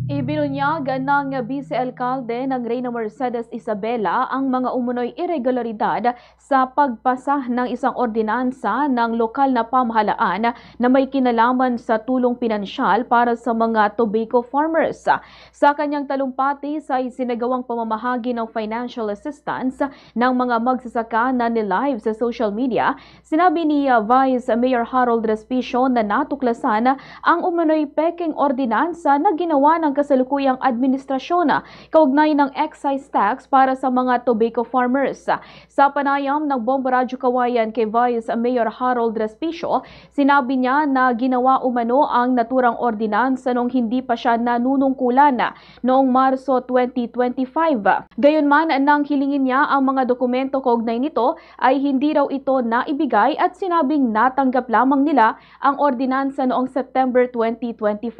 Ibinunyag ng Vice-Alcalde ng Reyna Mercedes Isabela ang mga umunoy irregularidad sa pagpasa ng isang ordinansa ng lokal na pamahalaan na may kinalaman sa tulong pinansyal para sa mga tobacco farmers. Sa kanyang talumpati sa isinagawang pamamahagi ng financial assistance ng mga magsasaka na nilive sa social media, sinabi ni Vice Mayor Harold Respicio na natuklasan ang umunoy peking ordinansa na ginawa ng kasalukuyang administrasyon kaugnay ng excise tax para sa mga tobacco farmers. Sa panayam ng Bombo Radyo Kawayan kay Vice Mayor Harold Respicio, sinabi niya na ginawa umano ang naturang ordinansa nung hindi pa siya nanunungkulan noong Marso 2025. Gayunman, nang hilingin niya ang mga dokumento kaugnay nito ay hindi raw ito naibigay at sinabing natanggap lamang nila ang ordinansa noong September 2025.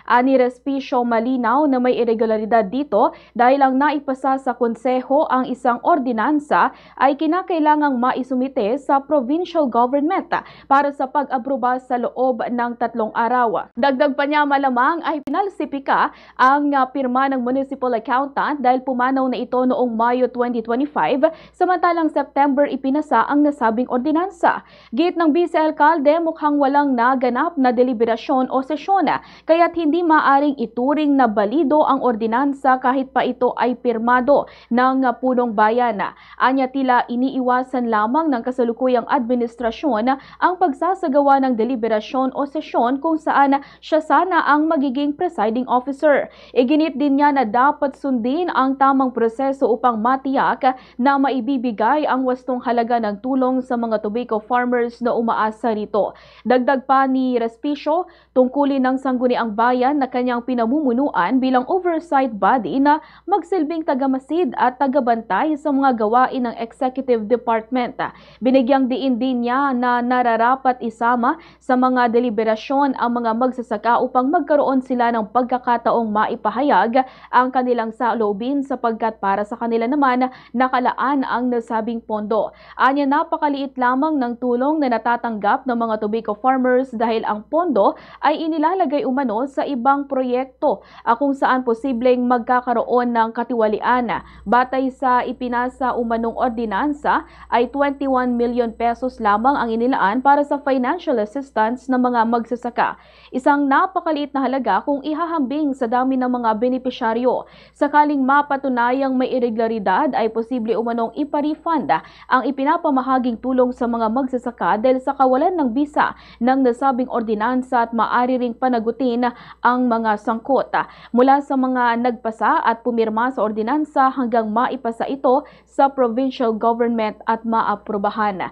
Ani Respicio, malinaw na may irregularidad dito dahil ang naipasa sa konseho ang isang ordinansa ay kinakailangang maisumite sa provincial government para sa pag-aproba sa loob ng 3 araw. Dagdag pa niya, malamang ay pinalsipika ang pirma ng municipal accountant dahil pumanaw na ito noong Mayo 2025 samantalang September ipinasa ang nasabing ordinansa. Git ng Vice-Alcalde, mukhang walang naganap na deliberasyon o sesyon kaya't hindi maaring ituring na balido ang ordinansa kahit pa ito ay pirmado ng punong bayan. Anya, tila iniiwasan lamang ng kasalukuyang administrasyon ang pagsasagawa ng deliberasyon o sesyon kung saan siya sana ang magiging presiding officer. Iginit din niya na dapat sundin ang tamang proseso upang matiyak na maibibigay ang wastong halaga ng tulong sa mga tobacco farmers na umaasa rito. Dagdag pa ni Respicio, tungkulin ng Sangguniang Bayan na kanyang pinamumunuan bilang oversight body na magsilbing tagamasid at tagabantay sa mga gawain ng Executive Department. Binigyang diin din niya na nararapat isama sa mga deliberasyon ang mga magsasaka upang magkaroon sila ng pagkakataong maipahayag ang kanilang saloobin sapagkat para sa kanila naman nakalaan ang nasabing pondo. Anya, napakaliit lamang ng tulong na natatanggap ng mga tobacco farmers dahil ang pondo ay inilalagay umano sa ibang proyekto kung saan posibleng magkakaroon ng katiwalian. Batay sa ipinasa umanong ordinansa ay 21 million pesos lamang ang inilaan para sa financial assistance ng mga magsasaka. Isang napakaliit na halaga kung ihahambing sa dami ng mga benepisyaryo. Sakaling mapatunayang may irregularidad ay posible umanong ipa-refund ang ipinapamahaging tulong sa mga magsasaka dahil sa kawalan ng bisa ng nasabing ordinansa at maaari ring panagutin ang mga sangkot. Mula sa mga nagpasa at pumirma sa ordinansa hanggang maipasa ito sa provincial government at maaprubahan.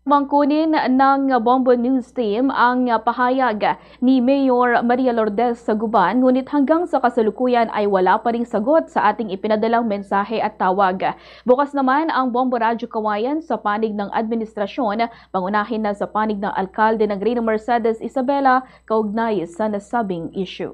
Mangkunin ng Bombo News Team ang pahayag ni Mayor Maria Lourdes Saguban, ngunit hanggang sa kasalukuyan ay wala pa ring sagot sa ating ipinadalang mensahe at tawag. Bukas naman ang Bombo Radyo Kawayan sa panig ng administrasyon, pangunahin na sa panig ng alkalde ng Reyna Mercedes Isabela kaugnay sa nasabing issue.